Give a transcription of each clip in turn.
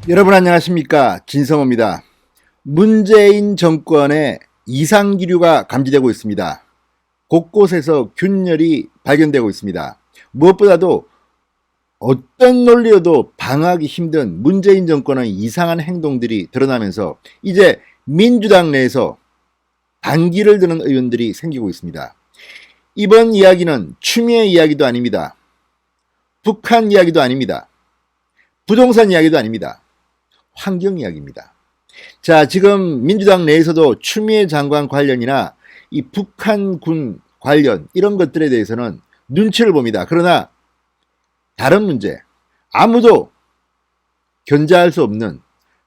여러분 안녕하십니까, 진성호입니다. 문재인 정권의 이상기류가 감지되고 있습니다. 곳곳에서 균열이 발견되고 있습니다. 무엇보다도 어떤 논리로도 방어하기 힘든 문재인 정권의 이상한 행동들이 드러나면서 이제 민주당 내에서 반기를 드는 의원들이 생기고 있습니다. 이번 이야기는 추미애 이야기도 아닙니다. 북한 이야기도 아닙니다. 부동산 이야기도 아닙니다. 환경 이야기입니다. 자, 지금 민주당 내에서도 추미애 장관 관련이나 이 북한군 관련 이런 것들에 대해서는 눈치를 봅니다. 그러나 다른 문제, 아무도 견제할 수 없는,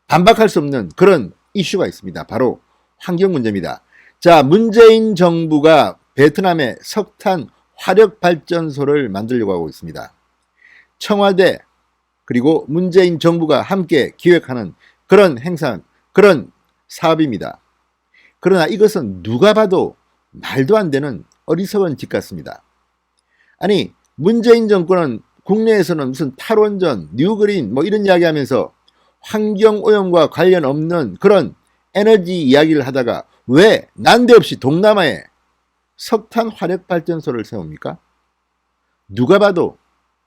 반박할 수 없는 그런 이슈가 있습니다. 바로 환경 문제입니다. 자, 문재인 정부가 베트남에 석탄 화력발전소를 만들려고 하고 있습니다. 청와대 그리고 문재인 정부가 함께 기획하는 그런 행사, 그런 사업입니다. 그러나 이것은 누가 봐도 말도 안 되는 어리석은 짓 같습니다. 아니, 문재인 정권은 국내에서는 무슨 탈원전, 뉴그린 뭐 이런 이야기 하면서 환경오염과 관련 없는 그런 에너지 이야기를 하다가 왜 난데없이 동남아에 석탄 화력발전소를 세웁니까? 누가 봐도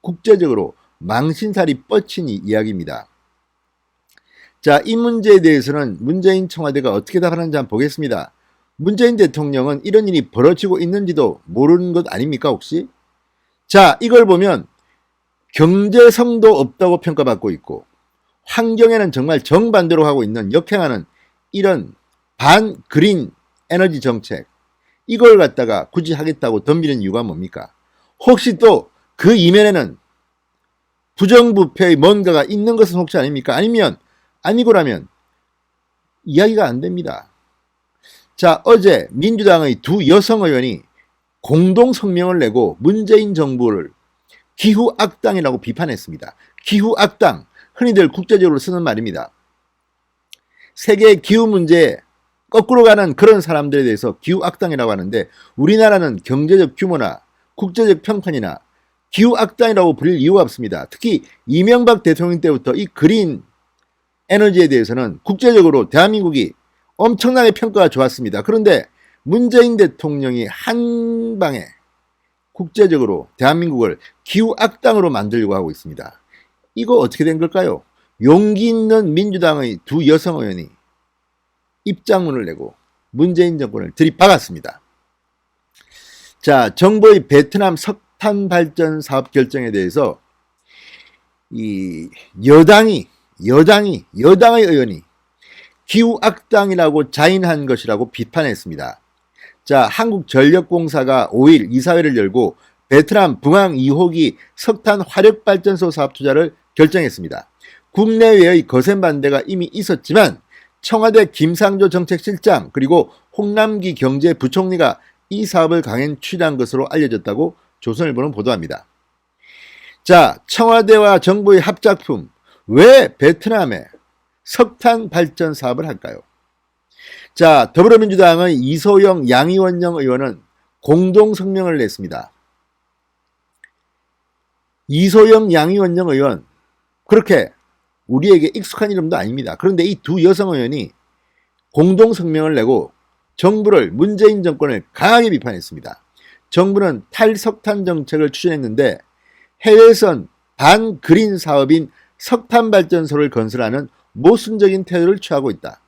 국제적으로 망신살이 뻗친 이야기입니다. 자, 이 문제에 대해서는 문재인 청와대가 어떻게 답하는지 한번 보겠습니다. 문재인 대통령은 이런 일이 벌어지고 있는지도 모르는 것 아닙니까 혹시? 자, 이걸 보면 경제성도 없다고 평가받고 있고 환경에는 정말 정반대로 하고 있는 역행하는 이런 반그린 에너지 정책, 이걸 갖다가 굳이 하겠다고 덤비는 이유가 뭡니까? 혹시 또 그 이면에는 부정부패의 뭔가가 있는 것은 혹시 아닙니까? 아니고라면 이야기가 안 됩니다. 자, 어제 민주당의 두 여성 의원이 공동 성명을 내고 문재인 정부를 기후악당이라고 비판했습니다. 기후악당, 흔히들 국제적으로 쓰는 말입니다. 세계 기후 문제에 거꾸로 가는 그런 사람들에 대해서 기후악당이라고 하는데, 우리나라는 경제적 규모나 국제적 평판이나 기후악당이라고 불릴 이유가 없습니다. 특히 이명박 대통령 때부터 이 그린 에너지에 대해서는 국제적으로 대한민국이 엄청나게 평가가 좋았습니다. 그런데 문재인 대통령이 한 방에 국제적으로 대한민국을 기후악당으로 만들려고 하고 있습니다. 이거 어떻게 된 걸까요? 용기 있는 민주당의 두 여성 의원이 입장문을 내고 문재인 정권을 들이박았습니다. 자, 정부의 베트남 석탄 발전 사업 결정에 대해서 이 여당의 의원이 기후악당이라고 자인한 것이라고 비판했습니다. 자, 한국전력공사가 5일 이사회를 열고 베트남 붕항 2호기 석탄 화력발전소 사업 투자를 결정했습니다. 국내외의 거센 반대가 이미 있었지만 청와대 김상조 정책실장 그리고 홍남기 경제부총리가 이 사업을 강행 추진한 것으로 알려졌다고 조선일보는 보도합니다. 자, 청와대와 정부의 합작품, 왜 베트남에 석탄 발전 사업을 할까요? 자, 더불어민주당의 이소영 양이원영 의원은 공동 성명을 냈습니다. 이소영 양이원영 의원, 그렇게 우리에게 익숙한 이름도 아닙니다. 그런데 이 두 여성 의원이 공동 성명을 내고 정부를, 문재인 정권을 강하게 비판했습니다. 정부는 탈석탄 정책을 추진했는데 해외선 반그린 사업인 석탄 발전소를 건설하는 모순적인 태도를 취하고 있다.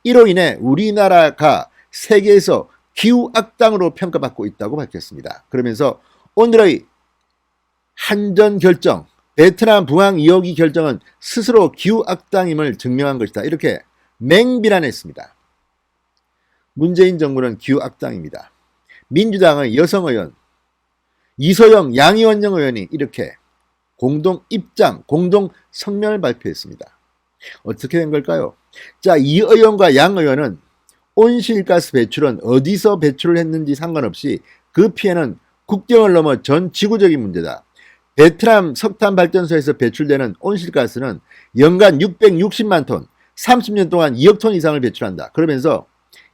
이로 인해 우리나라가 세계에서 기후악당으로 평가받고 있다고 밝혔습니다. 그러면서 오늘의 한전 결정, 베트남 붕항 2호기 결정은 스스로 기후악당임을 증명한 것이다. 이렇게 맹비난했습니다. 문재인 정부는 기후악당입니다. 민주당의 여성 의원 이소영 양이원영 의원이 이렇게 공동 입장, 공동 성명을 발표했습니다. 어떻게 된 걸까요? 자, 이 의원과 양 의원은 온실가스 배출은 어디서 배출을 했는지 상관없이 그 피해는 국경을 넘어 전 지구적인 문제다. 베트남 석탄 발전소에서 배출되는 온실가스는 연간 660만 톤, 30년 동안 2억 톤 이상을 배출한다. 그러면서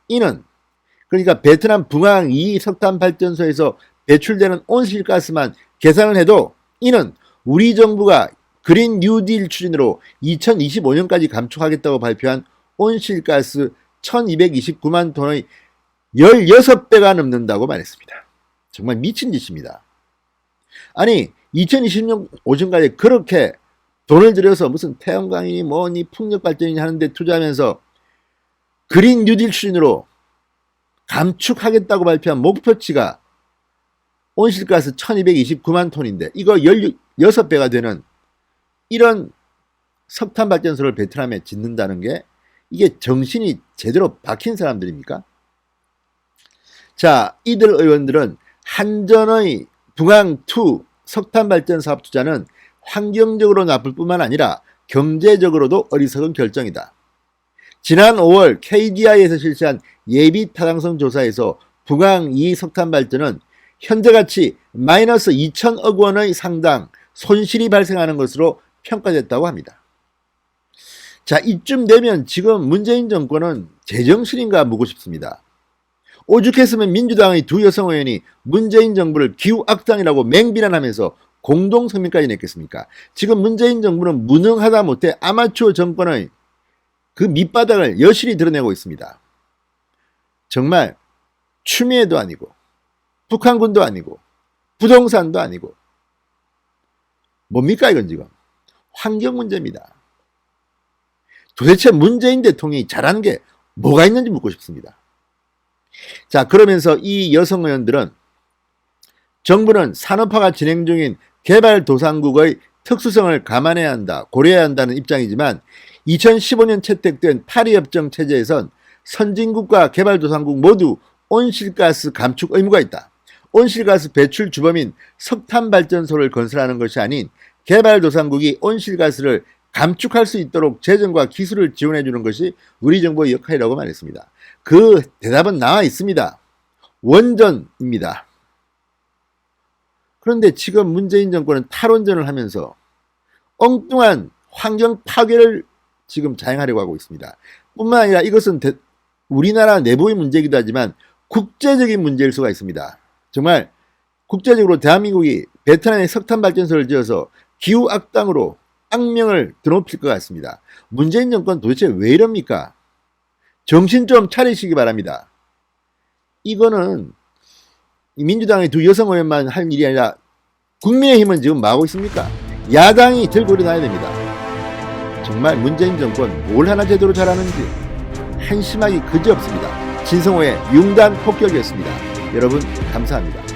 이는, 그러니까 베트남 붕항 2 석탄 발전소에서 배출되는 온실가스만 계산을 해도 이는 우리 정부가 그린 뉴딜 추진으로 2025년까지 감축하겠다고 발표한 온실가스 1229만 톤의 16배가 넘는다고 말했습니다. 정말 미친 짓입니다. 아니 2020년 오전까지 그렇게 돈을 들여서 무슨 태양광이니 뭐니 풍력발전이니 하는데 투자하면서 그린 뉴딜 추진으로 감축하겠다고 발표한 목표치가 온실가스 1229만 톤인데 이거 16배가 되는 이런 석탄발전소를 베트남에 짓는다는 게 이게 정신이 제대로 박힌 사람들입니까? 자, 이들 의원들은 한전의 붕항2 석탄발전 사업 투자는 환경적으로 나쁠 뿐만 아니라 경제적으로도 어리석은 결정이다. 지난 5월 KDI에서 실시한 예비 타당성 조사에서 붕항2 석탄발전은 현재가치 마이너스 2천억 원의 상당 손실이 발생하는 것으로 평가됐다고 합니다. 자, 이쯤 되면 지금 문재인 정권은 제정신인가 묻고 싶습니다. 오죽했으면 민주당의 두 여성 의원이 문재인 정부를 기후악당이라고 맹비난하면서 공동성명까지 냈겠습니까? 지금 문재인 정부는 무능하다 못해 아마추어 정권의 그 밑바닥을 여실히 드러내고 있습니다. 정말 추미애도 아니고 북한군도 아니고 부동산도 아니고 뭡니까 이건 지금? 환경 문제입니다. 도대체 문재인 대통령이 잘하는 게 뭐가 있는지 묻고 싶습니다. 자, 그러면서 이 여성 의원들은 정부는 산업화가 진행 중인 개발도상국의 특수성을 감안해야 한다, 고려해야 한다는 입장이지만 2015년 채택된 파리협정 체제에선 선진국과 개발도상국 모두 온실가스 감축 의무가 있다. 온실가스 배출 주범인 석탄발전소를 건설하는 것이 아닌 개발도상국이 온실가스를 감축할 수 있도록 재정과 기술을 지원해 주는 것이 우리 정부의 역할이라고 말했습니다. 그 대답은 나와 있습니다. 원전입니다. 그런데 지금 문재인 정권은 탈원전을 하면서 엉뚱한 환경 파괴를 지금 자행하려고 하고 있습니다. 뿐만 아니라 이것은 우리나라 내부의 문제이기도 하지만 국제적인 문제일 수가 있습니다. 정말 국제적으로 대한민국이 베트남에 석탄발전소를 지어서 기후악당으로 악명을 드높일 것 같습니다. 문재인 정권 도대체 왜 이럽니까? 정신 좀 차리시기 바랍니다. 이거는 민주당의 두 여성 의원만 할 일이 아니라 국민의힘은 지금 뭐 하고 있습니까? 야당이 들고 일어나야 됩니다. 정말 문재인 정권 뭘 하나 제대로 잘하는지 한심하기 그지없습니다. 진성호의 융단 폭격이었습니다. 여러분 감사합니다.